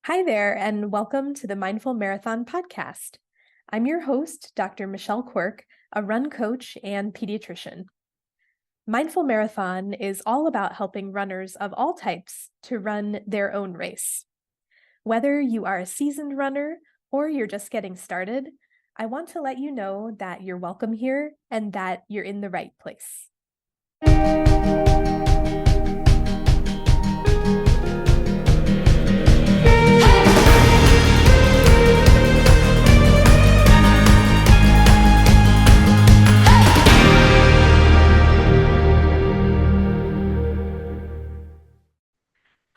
Hi there, and welcome to the Mindful Marathon podcast. I'm your host, Dr. Michelle Quirk, a run coach and pediatrician. Mindful Marathon is all about helping runners of all types to run their own race. Whether you are a seasoned runner or you're just getting started, I want to let you know that you're welcome here and that you're in the right place.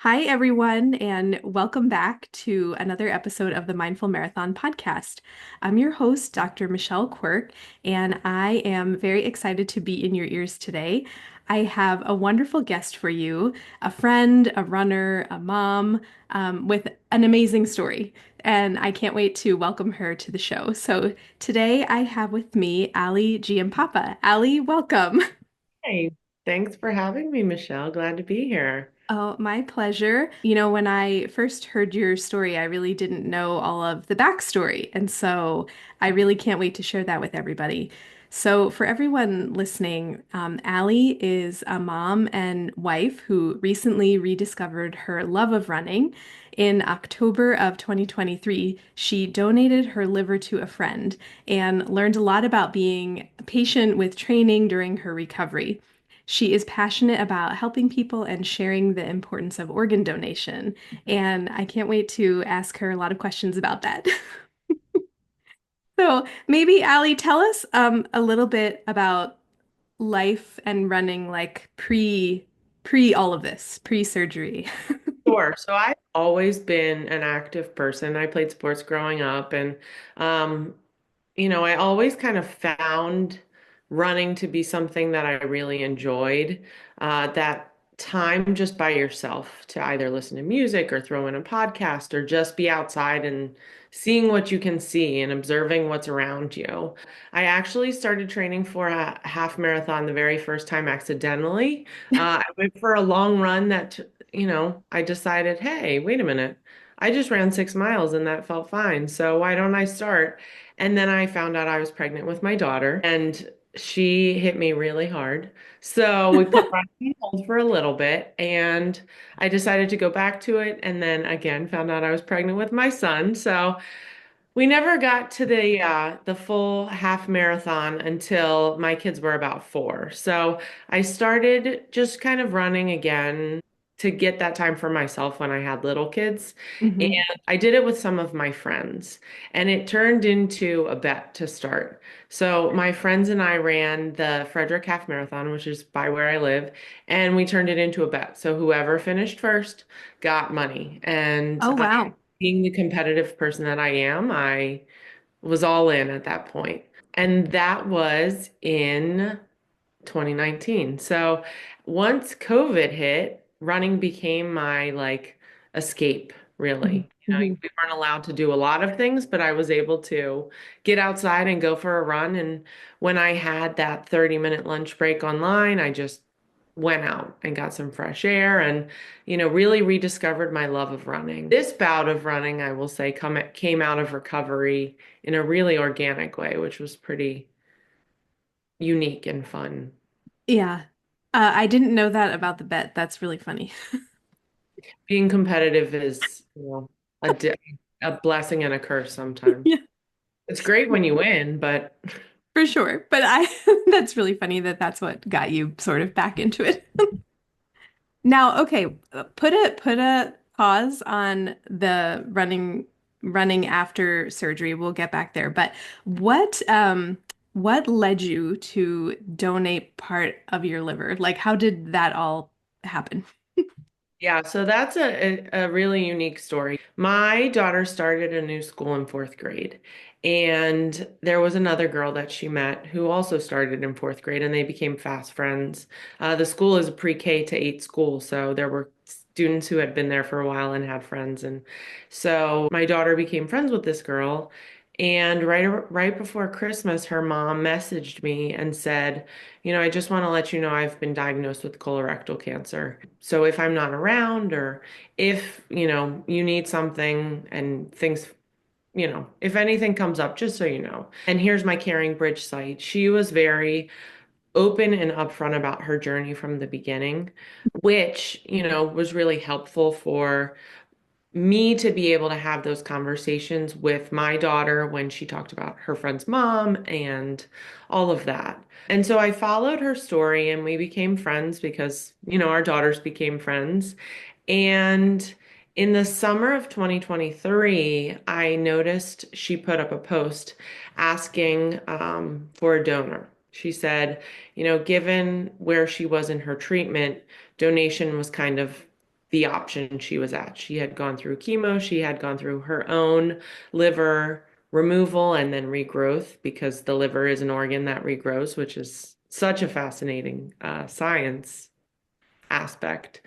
Hi, everyone, and welcome back to another episode of the Mindful Marathon podcast. I'm your host, Dr. Michelle Quirk, and I am very excited to be in your ears today. I have a wonderful guest for you, a friend, a runner, a mom, with an amazing story, and I can't wait to welcome her to the show. So today I have with me Ali Giampapa. Ali, welcome. Hey, thanks for having me, Michelle. Glad to be here. Oh, my pleasure. When I first heard your story, I really didn't know all of the backstory. And so I really can't wait to share that with everybody. So, for everyone listening, Allie is a mom and wife who recently rediscovered her love of running. In October of 2023, she donated her liver to a friend and learned a lot about being patient with training during her recovery. She is passionate about helping people and sharing the importance of organ donation. And I can't wait to ask her a lot of questions about that. So maybe, Ali, tell us a little bit about life and running, like pre all of this, pre-surgery. Sure. So I've always been an active person. I played sports growing up, and um, I always kind of found running to be something that I really enjoyed. That time just by yourself to either listen to music or throw in a podcast or just be outside and seeing what you can see and observing what's around you. I actually started training for a half marathon the very first time accidentally. I went for a long run I decided, hey, wait a minute. I just ran 6 miles and that felt fine. So why don't I start? And then I found out I was pregnant with my daughter, and she hit me really hard. So we put running on hold for a little bit, and I decided to go back to it. And then again, found out I was pregnant with my son. So we never got to the full half marathon until my kids were about 4. So I started just kind of running again to get that time for myself when I had little kids. And Mhm. I did it with some of my friends, and it turned into a bet to start. So my friends and I ran the Frederick Half Marathon, which is by where I live, and we turned it into a bet. So whoever finished first got money. And Oh, wow. being the competitive person that I am, I was all in at that point. And that was in 2019. So once COVID hit, running became my escape, Mhm. really. Mhm. We weren't allowed to do a lot of things, but I was able to get outside and go for a run. And when I had that 30-minute lunch break online, I just went out and got some fresh air and, really rediscovered my love of running. This bout of running, I will say, came out of recovery in a really organic way, which was pretty unique and fun. Yeah. I didn't know that about the bet. That's really funny. Being competitive is, a di- a blessing and a curse sometimes. Yeah, It's great when you win, but for sure. But that's really funny that that's what got you sort of back into it. Now, okay, put a pause on the running after surgery. We'll get back there. But what led you to donate part of your liver? Like how did that all happen? yeah, so that's a really unique story. My daughter started a new school in fourth grade, and there was another girl that she met who also started in fourth grade, and they became fast friends. The school is a pre-K to 8 school, so there were students who had been there for a while and had friends. And so my daughter became friends with this girl, And right before Christmas, her mom messaged me and said, I just want to let you know I've been diagnosed with colorectal cancer. So if I'm not around or if, you need something and things, if anything comes up, just so you know. And here's my Caring Bridge site. She was very open and upfront about her journey from the beginning, which, was really helpful for me to be able to have those conversations with my daughter when she talked about her friend's mom and all of that. And so I followed her story and we became friends because, our daughters became friends. And in the summer of 2023, I noticed she put up a post asking for a donor. She said, given where she was in her treatment, donation was kind of the option she was at. She had gone through chemo, she had gone through her own liver removal and then regrowth because the liver is an organ that regrows, which is such a fascinating science aspect.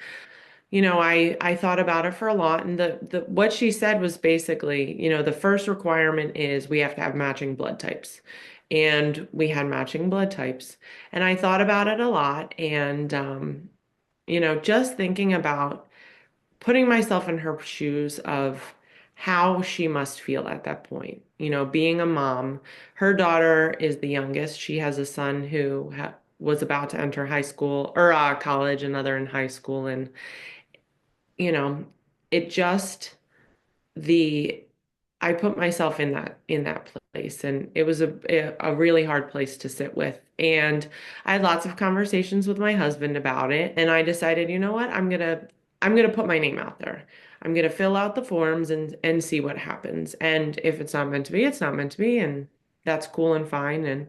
I thought about it for a lot, and the what she said was basically, the first requirement is we have to have matching blood types. And we had matching blood types. And I thought about it a lot and just thinking about putting myself in her shoes of how she must feel at that point. Being a mom, her daughter is the youngest. She has a son who was about to enter high school or college, another in high school, and you know, it just the I put myself in that place and it was a really hard place to sit with. And I had lots of conversations with my husband about it and I decided, you know what? I'm gonna put my name out there. I'm gonna fill out the forms and see what happens. And if it's not meant to be, it's not meant to be and that's cool and fine and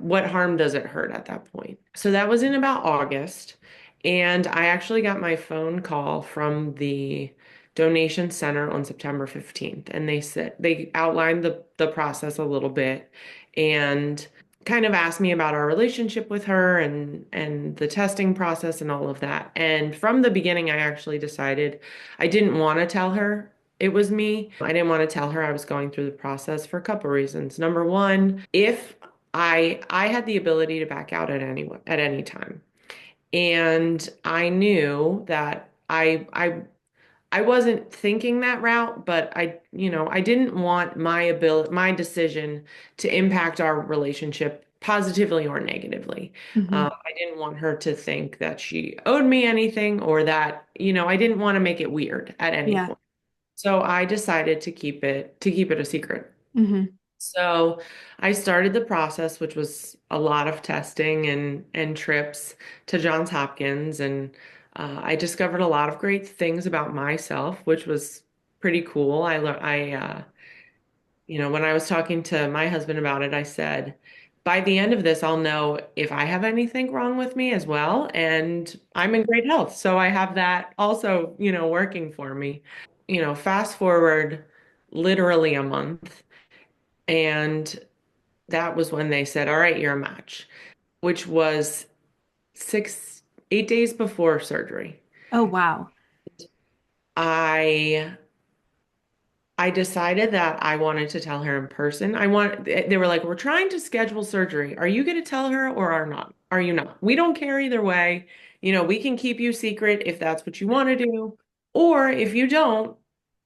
what harm does it hurt at that point? So that was in about August and I actually got my phone call from the donation center on September 15th. And they outlined the process a little bit and kind of asked me about our relationship with her and the testing process and all of that. And from the beginning, I actually decided I didn't want to tell her it was me. I didn't want to tell her I was going through the process for a couple reasons. Number one, if I had the ability to back out at any time. And I knew that I wasn't thinking that route, but I didn't want my decision to impact our relationship positively or negatively. Hmm. I didn't want her to think that she owed me anything or that, I didn't want to make it weird at any Yeah. point. So I decided to keep it a secret. Hmm. So I started the process, which was a lot of testing and trips to Johns Hopkins, and I discovered a lot of great things about myself, which was pretty cool. When I was talking to my husband about it, I said, by the end of this, I'll know if I have anything wrong with me as well, and I'm in great health. So I have that also, working for me. Fast forward literally a month. And that was when they said, all right, you're a match, which was 8 days before surgery. Oh, wow. I I decided that I wanted to tell her in person. They were like, we're trying to schedule surgery. Are you going to tell her or are not? Are you not? We don't care either way. We can keep you secret if that's what you want to do. Or if you don't,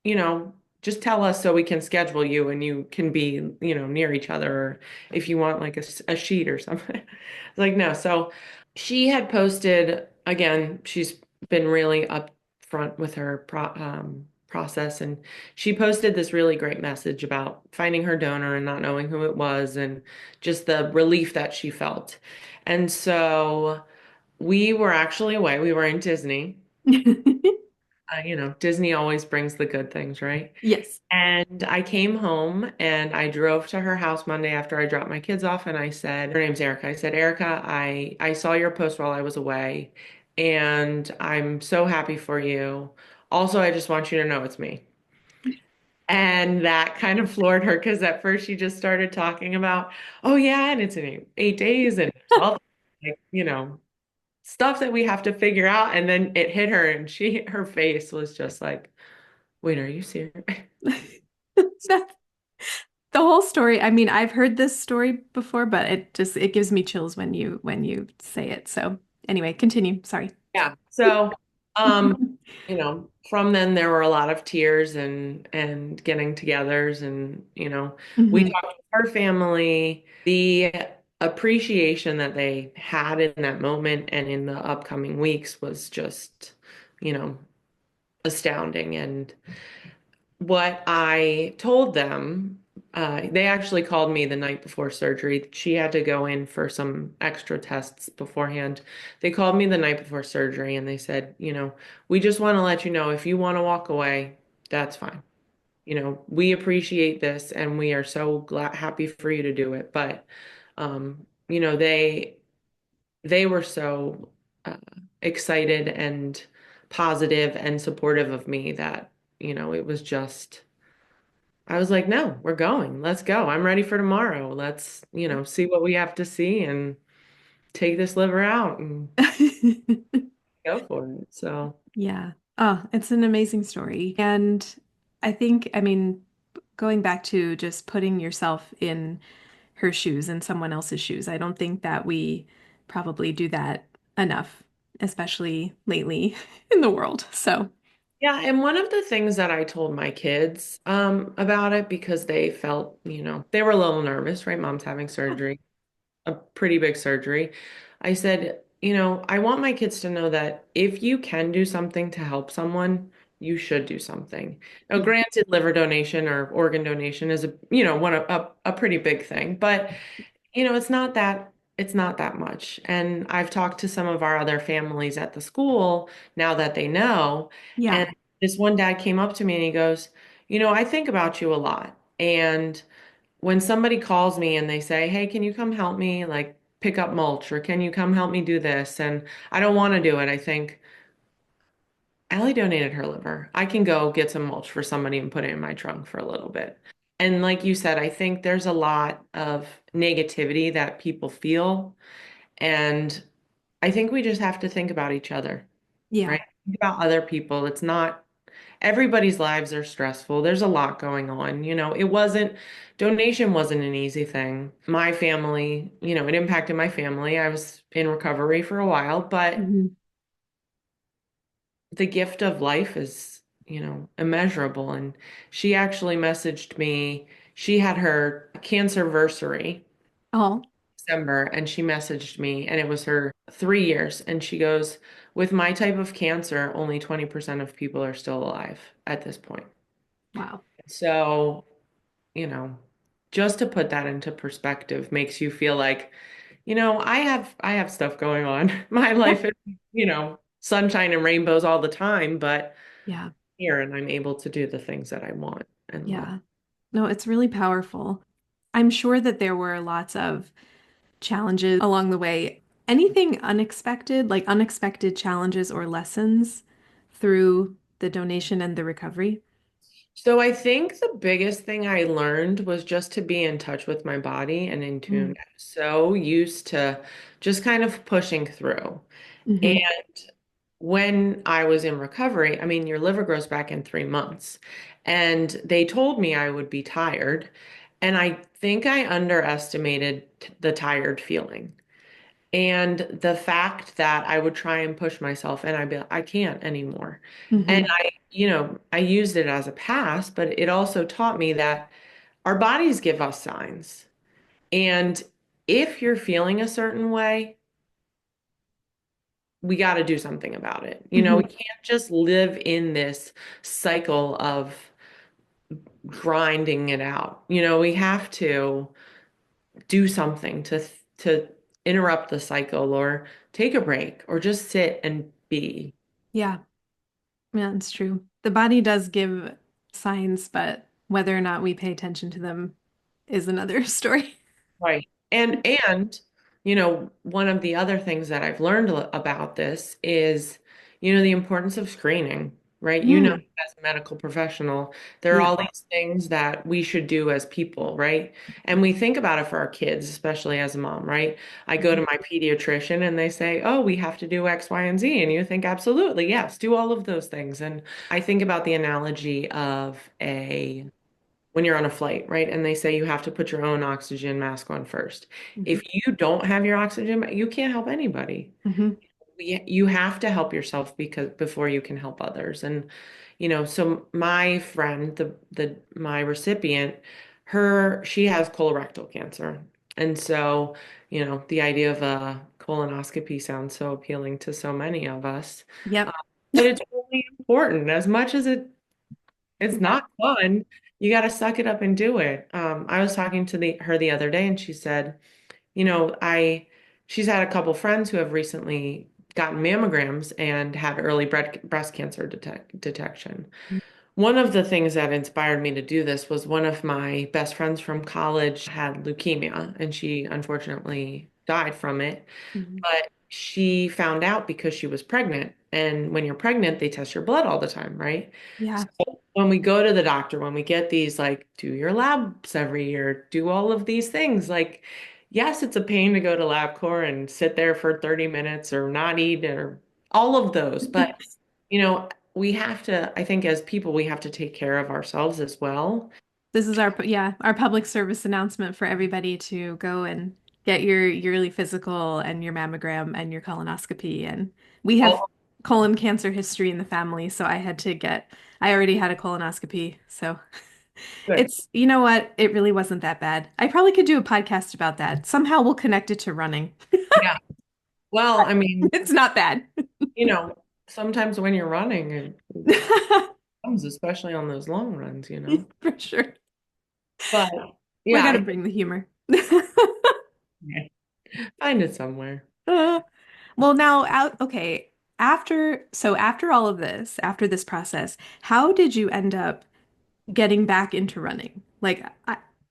you know, just tell us so we can schedule you and you can be, near each other. Or if you want like a sheet or something. Like, no. So she had posted, again, she's been really upfront with her process and she posted this really great message about finding her donor and not knowing who it was and just the relief that she felt. And so we were actually away. We were in Disney. Disney always brings the good things, right? Yes. And I came home and I drove to her house Monday after I dropped my kids off and I said, her name's Erica. I said, Erica, I saw your post while I was away and I'm so happy for you. Also, I just want you to know it's me. And that kind of floored her because at first she just started talking about, oh yeah, and it's in 8 days and all like, stuff that we have to figure out. And then it hit her and her face was just like, wait, are you serious? That's the whole story, I mean, I've heard this story before, but it gives me chills when you say it. So anyway, continue. Sorry. Yeah. So, from then there were a lot of tears and getting togethers and, we Hmm. talked with our family. The appreciation that they had in that moment and in the upcoming weeks was just, you know, astounding. And what I told them, they actually called me the night before surgery. She had to go in for some extra tests beforehand. They called me the night before surgery and they said, we just want to let you know if you want to walk away, that's fine. We appreciate this and we are so glad, happy for you to do it. But, they were so uh, excited and positive and supportive of me that, it was just. I was like, no, we're going. Let's go. I'm ready for tomorrow. Let's, see what we have to see and take this liver out and go for it. So, Yeah. Oh, it's an amazing story. And I think, I mean, going back to just putting yourself in her shoes and someone else's shoes, I don't think that we probably do that enough, especially lately in the world. So, yeah. And one of the things that I told my kids about it because they felt, they were a little nervous, right? Mom's having yeah. surgery, a pretty big surgery. I said, I want my kids to know that if you can do something to help someone, you should do something. Now, Yeah. granted, liver donation or organ donation is a pretty big thing, but it's not that much. And I've talked to some of our other families at the school now that they know. Yeah. And this one dad came up to me and he goes, I think about you a lot. And when somebody calls me and they say, "Hey, can you come help me like pick up mulch or can you come help me do this?" And I don't want to do it. I think Allie donated her liver. I can go get some mulch for somebody and put it in my trunk for a little bit. And like you said, I think there's a lot of negativity that people feel. And I think we just have to think about each other, Yeah. right? Think about other people. It's not everybody's lives are stressful. There's a lot going on. Donation wasn't an easy thing. My family, it impacted my family. I was in recovery for a while, but Hmm. the gift of life is, immeasurable. And she actually messaged me. She had her cancer anniversary Oh, December, and she messaged me, and it was her 3 years. And she goes, with my type of cancer, only 20% of people are still alive at this point. wow. So, you know, just to put that into perspective makes you feel like, I have stuff going on. My Yeah. life is, sunshine and rainbows all the time, but Yeah. here and I'm able to do the things that I want and love. Yeah. No, it's really powerful. I'm sure that there were lots of challenges along the way. Anything unexpected, like unexpected challenges or lessons through the donation and the recovery? So I think the biggest thing I learned was just to be in touch with my body and in tune. Mm. I'm so used to just kind of pushing through. Hmm. When I was in recovery, I mean, your liver grows back in 3 months. And they told me I would be tired. And I think I underestimated the tired feeling. And the fact that I would try and push myself and I'd be like, I can't anymore. And Hmm. I used it as a pass, but it also taught me that our bodies give us signs. And if you're feeling a certain way, we got to do something about it. We Hmm. can't just live in this cycle of grinding it out. We have to do something to interrupt the cycle or take a break or just sit and be. Yeah. Yeah, it's true. The body does give signs, but whether or not we pay attention to them is another story. Right. And one of the other things that I've learned about this is, the importance of screening, right? Mm. As a medical professional, there are Yeah. all these things that we should do as people, right? And we think about it for our kids, especially as a mom, right? I go to my pediatrician and they say, "Oh, we have to do X, Y, and Z." And you think, absolutely, yes, do all of those things. And I think about the analogy of a when you're on a flight, right? And they say you have to put your own oxygen mask on first. Hmm. If you don't have your oxygen, you can't help anybody. Hmm. You have to help yourself because before you can help others. And so my friend, the my recipient, she has colorectal cancer. And so, the idea of a colonoscopy sounds so appealing to so many of us. Uh, Yep. but it's really important. As much as it's Yeah. not fun, you got to suck it up and do it. I was talking to her the other day, and she said, she's had a couple friends who have recently gotten mammograms and had early breast cancer detection. One of the things that inspired me to do this was one of my best friends from college had leukemia, and she unfortunately died from it. Hmm. But she found out because she was pregnant. And when you're pregnant, they test your blood all the time, right? Yeah. So when we go to the doctor, when we get these, like, do your labs every year, do all of these things, like, yes, it's a pain to go to LabCorp and sit there for 30 minutes or not eat or all of those. But, we have to, I think as people, we have to take care of ourselves as well. This is our public service announcement for everybody to go and get your yearly physical and your mammogram and your colonoscopy. And we have All colon cancer history in the family, so I already had a colonoscopy. So good. you know what? It really wasn't that bad. I probably could do a podcast about that. Somehow we'll connect it to running. Yeah. Well, I mean, It's not bad. you know, sometimes when you're running, it comes, especially on those long runs. For sure. But We yeah, got to bring the humor. yeah, find it somewhere. Uh, well, now out, okay. After all of this, after this process, how did you end up getting back into running? Like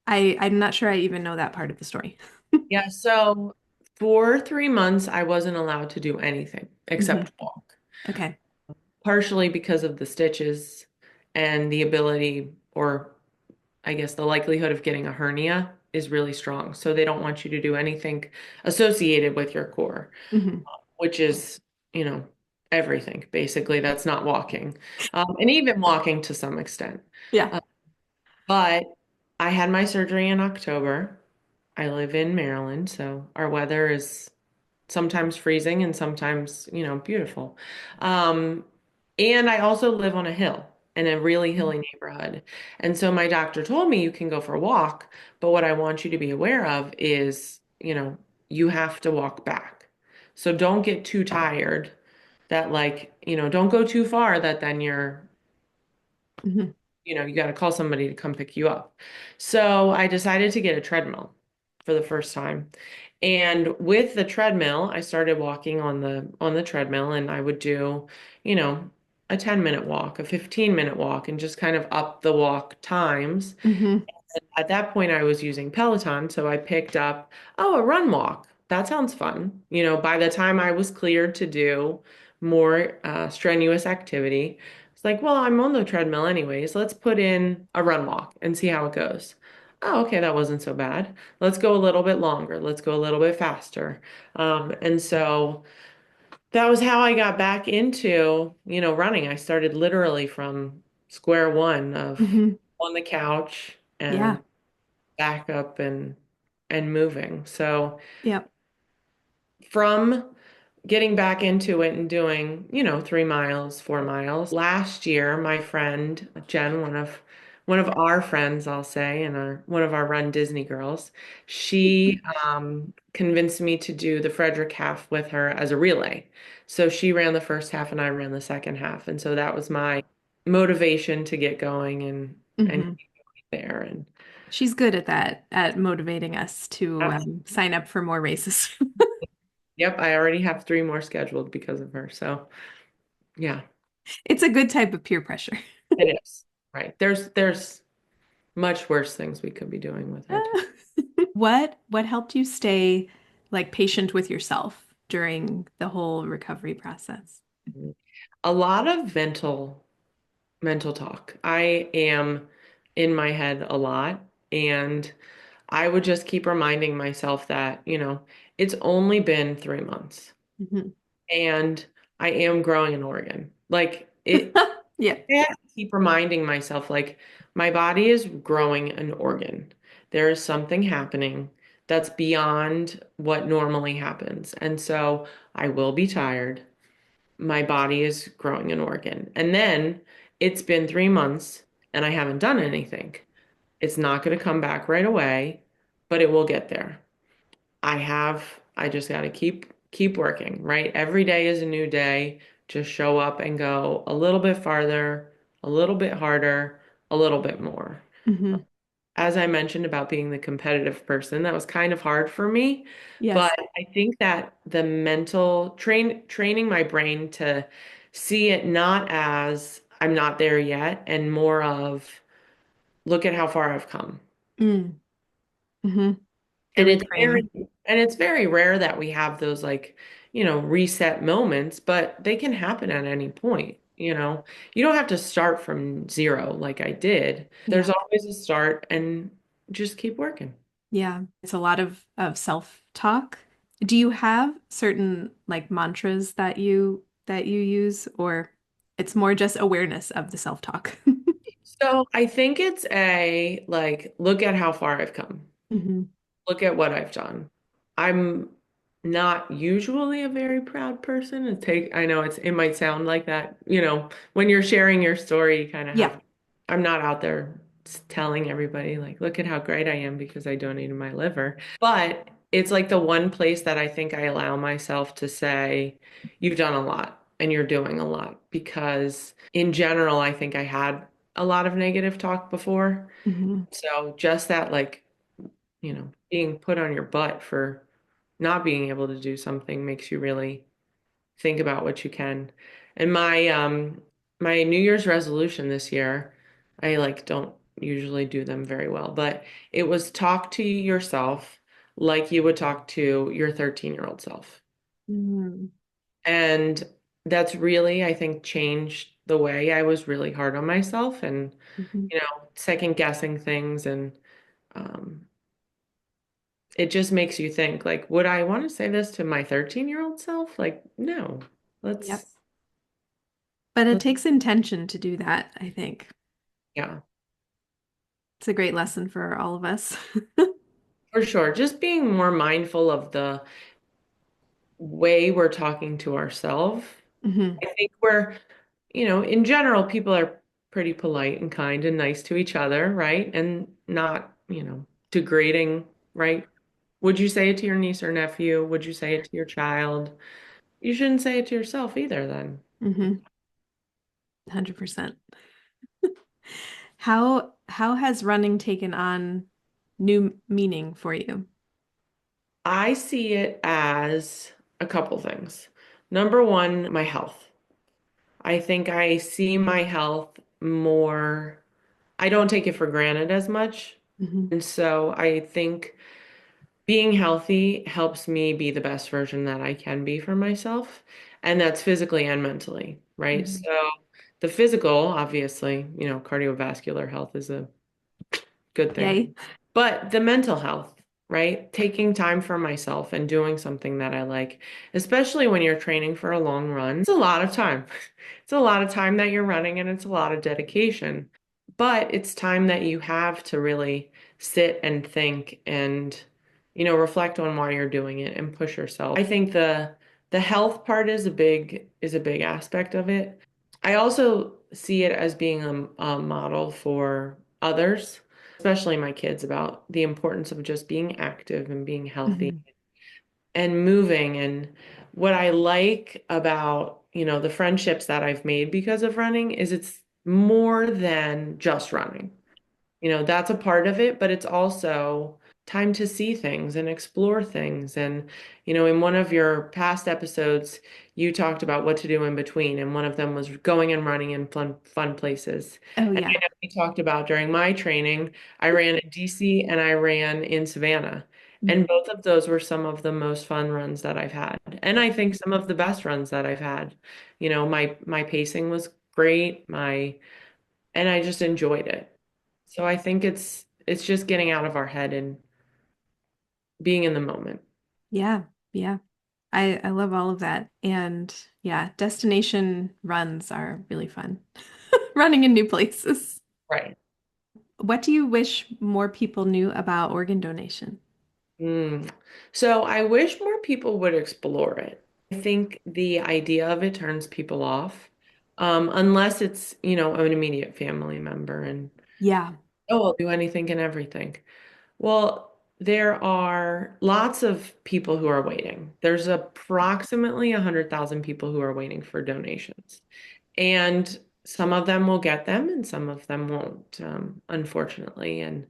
I'm not sure I even know that part of the story. Yeah, so for 3 months, I wasn't allowed to do anything Hmm. except walk, Okay. partially because of the stitches and the ability, or I guess the likelihood of getting a hernia is really strong. So they don't want you to do anything associated with your core, Hmm. which is, you know, everything basically that's not walking, and even walking to some extent. Yeah. Uh, but I had my surgery in October. I live in Maryland, so our weather is sometimes freezing and sometimes, beautiful. Um, and I also live on a hill in a really hilly neighborhood. And so my doctor told me you can go for a walk, but what I want you to be aware of is, you have to walk back. So don't get too tired that, like, don't go too far that then Hmm. you got to call somebody to come pick you up. So I decided to get a treadmill for the first time. And with the treadmill, I started walking on the treadmill, and I would do, you know, a 10-minute walk, a 15-minute walk, and just kind of up the walk times. Hmm. At that point, I was using Peloton, so I picked up, oh, a run walk. That sounds fun. By the time I was cleared to do more strenuous activity, it's like, well, I'm on the treadmill anyways. Let's put in a run walk and see how it goes. Oh, okay, that wasn't so bad. Let's go a little bit longer. Let's go a little bit faster. And so that was how I got back into, running. I started literally from square one of Hmm. on the couch Yeah. and back up and moving. So Yep. from getting back into it and doing, 3 miles, 4 miles. Last year, my friend Jen, one of our friends, I'll say, and one of our Run Disney girls, she convinced me to do the Frederick half with her as a relay. So she ran the first half and I ran the second half. And so that was my motivation to get going and Hmm. keep there. And She's good at that, at motivating us to sign up for more races. yep, I already have 3 more scheduled because of her. So yeah, It's a good type of peer pressure. it is. Right. There's much worse things we could be doing with our time. What helped you stay like patient with yourself during the whole recovery process? A lot of mental talk. I am in my head a lot, and I would just keep reminding myself that, it's only been 3 months Hmm. and I am growing an organ. Like it, Yeah. yeah. keep reminding myself, like, my body is growing an organ. There is something happening that's beyond what normally happens. And so I will be tired. My body is growing an organ. And then it's been 3 months and I haven't done anything. It's not going to come back right away, but it will get there. I just got to keep working, right? Every day is a new day. Just show up and go a little bit farther, a little bit harder, a little bit more. Hmm. As I mentioned about being the competitive person, that was kind of hard for me, but Yes. I think that the mental training my brain to see it not as I'm not there yet and more of look at how far I've come. Mm. Hmm. The And it's very reframe. and it's very rare that we have those like, reset moments, but they can happen at any point, you know. You don't have to start from zero like I did. There's Yeah. always a start and just keep working. Yeah. It's a lot of self-talk. Do you have certain like mantras that you use, or it's more just awareness of the self-talk? So I think it's a like, look at how far I've come. Hmm. Look at what I've done. I'm not usually a very proud person. I know it might sound like that, when you're sharing your story, you kind of Yeah. I'm not out there telling everybody like, look at how great I am because I donated my liver. But it's like the one place that I think I allow myself to say, you've done a lot and you're doing a lot because in general, I think I had a lot of negative talk before. Hmm. So just that like being put on your butt for not being able to do something makes you really think about what you can. And my New Year's resolution this year, I like don't usually do them very well, but it was talk to yourself like you would talk to your 13-year-old self. Hmm. And that's really, I think, changed the way I was really hard on myself and, Hmm. second guessing things and um it just makes you think like, would I want to say this to my 13-year-old self? Like, no. Yep. Let's, But it let's takes intention to do that, I think. yeah, It's a great lesson for all of us. for sure. Just being more mindful of the way we're talking to ourselves. Hmm. I think in general, people are pretty polite and kind and nice to each other, right? And not, degrading, right? Would you say it to your niece or nephew? Would you say it to your child? You shouldn't say it to yourself either, then. Hmm. 100%. How has running taken on new meaning for you? I see it as a couple things. Number one, my health. I think I see my health more, I don't take it for granted as much. Hmm. And so I think being healthy helps me be the best version that I can be for myself. And that's physically and mentally, right? Hmm. So the physical, obviously, cardiovascular health is a good thing. Yay. But the mental health, right? Taking time for myself and doing something that I like, especially when you're training for a long run, it's a lot of time. It's a lot of time that you're running and it's a lot of dedication. But it's time that you have to really sit and think and, reflect on why you're doing it and push yourself. I think the health part is a big aspect of it. I also see it as being a model for others, especially my kids, about the importance of just being active and being healthy Hmm. and moving. And what I like about, the friendships that I've made because of running is it's more than just running. That's a part of it, but it's also time to see things and explore things. And, in one of your past episodes, you talked about what to do in between, and one of them was going and running in fun places. Oh And I yeah. know we talked about during my training, I ran in DC and I ran in Savannah. And Mhm. both of those were some of the most fun runs that I've had. And I think some of the best runs that I've had. My pacing was great, and I just enjoyed it. So I think it's just getting out of our head and being in the moment. Yeah. Yeah. I love all of that. And yeah, destination runs are really fun. running in new places. Right. What do you wish more people knew about organ donation? Mm. So I wish more people would explore it. I think the idea of it turns people off, unless it's, an immediate family member and, Yeah. oh, I'll do anything and everything. Well, there are lots of people who are waiting. There's approximately 100,000 people who are waiting for donations. And some of them will get them and some of them won't, unfortunately. And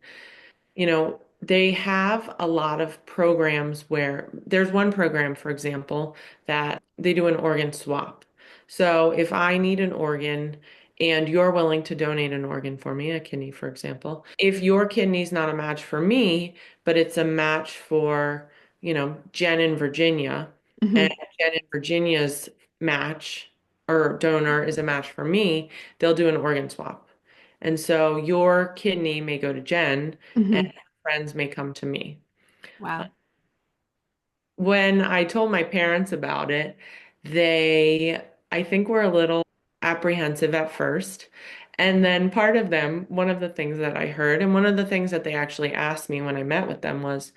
they have a lot of programs where there's one program, for example, that they do an organ swap. So if I need an organ and you're willing to donate an organ for me, a kidney, for example, if your kidney's not a match for me, but it's a match for, Jen in Virginia, and Hmm. Jen in Virginia's match or donor is a match for me, they'll do an organ swap. And so your kidney may go to Jen and Hmm. friends may come to me. Wow. When I told my parents about it, I think, were a little apprehensive at first. And then part of them, one of the things that I heard, and one of the things that they actually asked me when I met with them was,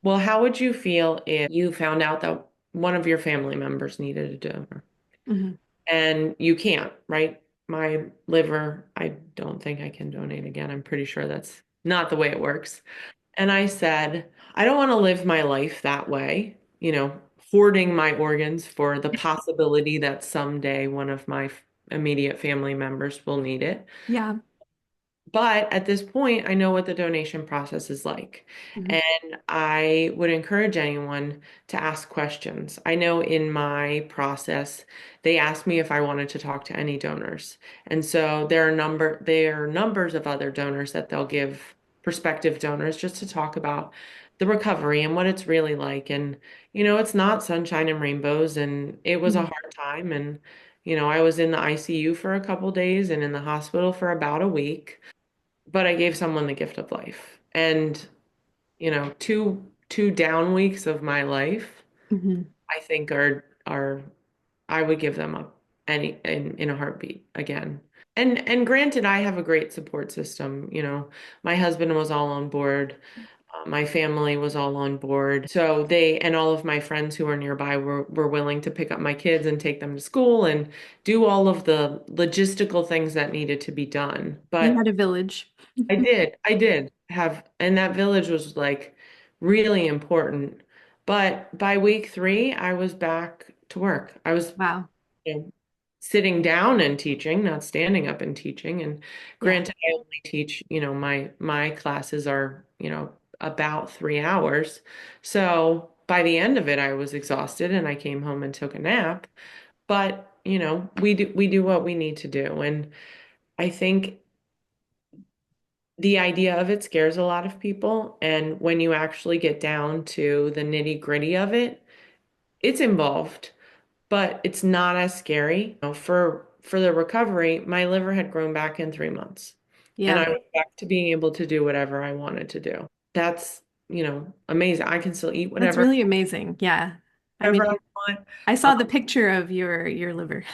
well, how would you feel if you found out that one of your family members needed a donor? Hmm. And you can't, right? My liver, I don't think I can donate again. I'm pretty sure that's not the way it works. And I said, I don't want to live my life that way, hoarding my organs for the possibility that someday one of my immediate family members will need it. Yeah. But at this point, I know what the donation process is like. Hmm. And I would encourage anyone to ask questions. I know in my process, they asked me if I wanted to talk to any donors. And so there are numbers of other donors that they'll give prospective donors just to talk about the recovery and what it's really like. And, it's not sunshine and rainbows, and it was a Hmm. hard time. And, I was in the ICU for a couple days and in the hospital for about a week, but I gave someone the gift of life. And, two down weeks of my life, Hmm. I think are I would give them up in a heartbeat again. And granted, I have a great support system. My husband was all on board. My family was all on board. So they and all of my friends who were nearby were willing to pick up my kids and take them to school and do all of the logistical things that needed to be done. You But had a village. I did have, and that village was like really important. But by week 3, I was back to work. I was, Wow. you know, sitting down and teaching, not standing up and teaching. And Yeah. granted, I only teach, my classes are, about 3 hours. So by the end of it, I was exhausted and I came home and took a nap. But, we do what we need to do. And I think the idea of it scares a lot of people. And when you actually get down to the nitty-gritty of it, it's involved, but it's not as scary. For the recovery, my liver had grown back in 3 months, and Yeah. I was back to being able to do whatever I wanted to do. That's, amazing. I can still eat That's really amazing. Yeah. I whatever I mean, want. I saw the picture of your liver.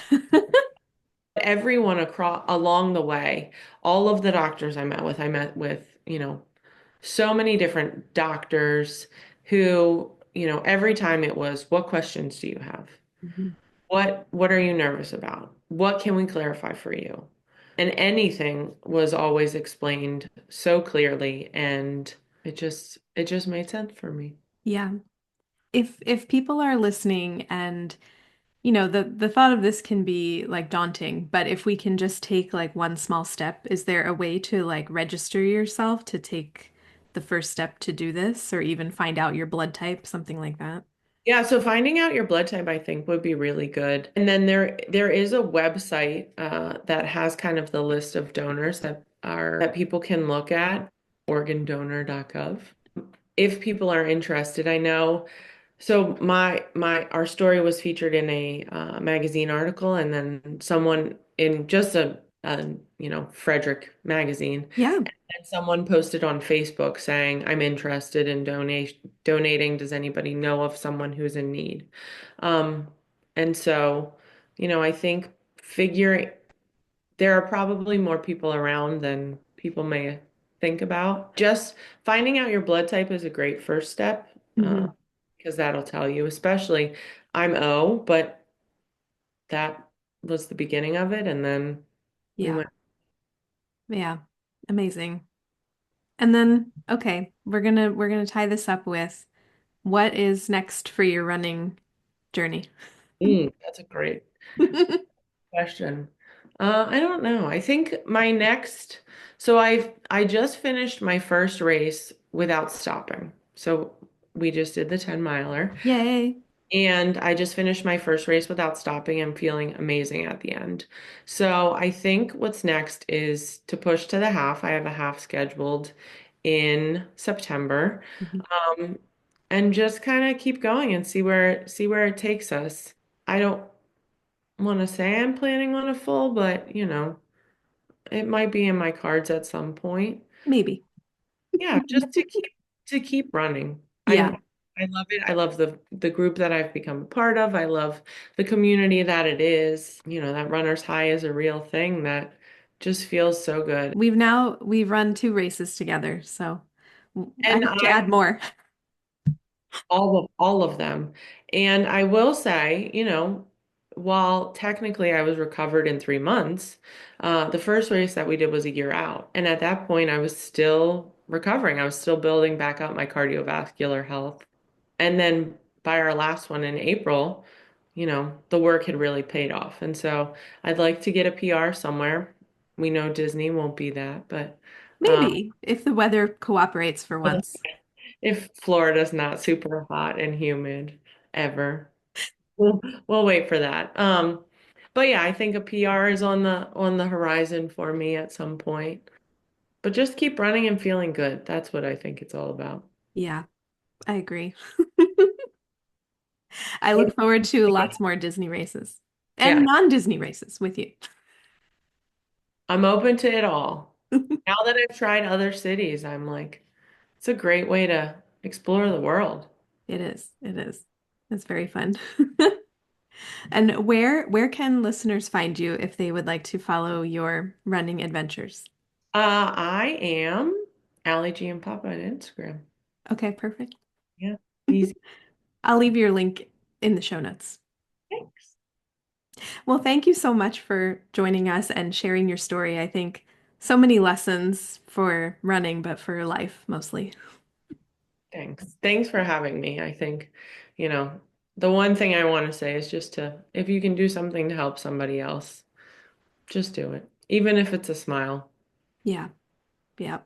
Everyone across along the way, all of the doctors I met with, so many different doctors who, every time it was, what questions do you have? Mhm. What are you nervous about? What can we clarify for you? And anything was always explained so clearly, and it just made sense for me. Yeah. If people are listening and the thought of this can be like daunting, but if we can just take like one small step, is there a way to like register yourself to take the first step to do this or even find out your blood type, something like that? Yeah, so finding out your blood type, I think, would be really good. And then there is a website that has kind of the list of donors that people can look at, organdonor.gov. If people are interested, I know. So our story was featured in a magazine article, and then someone in just Frederick magazine, Yeah. and someone posted on Facebook saying, "I'm interested in donating. Does anybody know of someone who's in need?" Um, and so, I think figuring. there are probably more people around than people may think about. Just finding out your blood type is a great first step, Hmm. because that'll tell you, especially I'm O, but that was the beginning of it. And then we Yeah. went, Yeah. Amazing. And then, okay, we're gonna tie this up with what is next for your running journey? That's a great question. I don't know. I think my next, so I just finished my first race without stopping. So we just did the 10 miler. Yay. And I just finished my first race without stopping and feeling amazing at the end. So I think what's next is to push to the half. I have a half scheduled in September. Mhm. Um, and just kind of keep going and see where it takes us. I don't want to say I'm planning on a full, but it might be in my cards at some point. Maybe. Yeah, just to keep running. Yeah, I love it. I love the group that I've become a part of. I love the community that it is. That runner's high is a real thing that just feels so good. we've run two races together, so I And hope to add more. all of them. And I will say, while technically I was recovered in 3 months, the first race that we did was a year out. And at that point, I was still recovering. I was still building back up my cardiovascular health. And then by our last one in April, the work had really paid off. And so I'd like to get a PR somewhere. We know Disney won't be that, but uh, Maybe if the weather cooperates for once. if Florida's not super hot and humid ever, we'll we'll wait for that. But yeah, I think a PR is on the horizon for me at some point. But just keep running and feeling good. That's what I think it's all about. Yeah, I agree. I look forward to lots more Disney races and Yeah, non-Disney races with you. I'm open to it all. Now that I've tried other cities, I'm like, it's a great way to explore the world. It is. It is. It's very fun. And where can listeners find you if they would like to follow your running adventures? I am Allie Giampapa on Instagram. Okay, perfect. Yeah, easy. I'll leave your link in the show notes. Thanks. Well, thank you so much for joining us and sharing your story. I think so many lessons for running, but for life mostly. Thanks. Thanks for having me. I think, you know, the one thing I want to say is just if you can do something to help somebody else, just do it. Even if it's a smile. Yeah, yeah.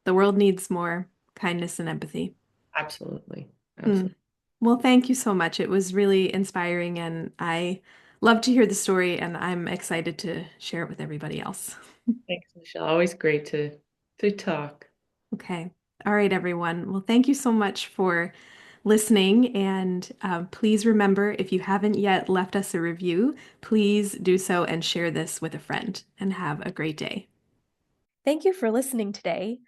The world needs more kindness and empathy. Absolutely. Hmm. Absolutely. Well, thank you so much. It was really inspiring, and I love to hear the story, and I'm excited to share it with everybody else. Thanks, Michelle. Always great to talk. Okay. All right, everyone. Well, thank you so much for listening. And please remember, if you haven't yet left us a review, please do so and share this with a friend. And have a great day. Thank you for listening today.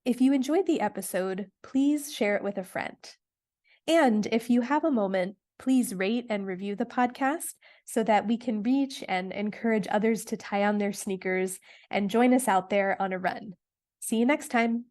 If you enjoyed the episode, please share it with a friend. And if you have a moment, please rate and review the podcast so that we can reach and encourage others to tie on their sneakers and join us out there on a run. See you next time.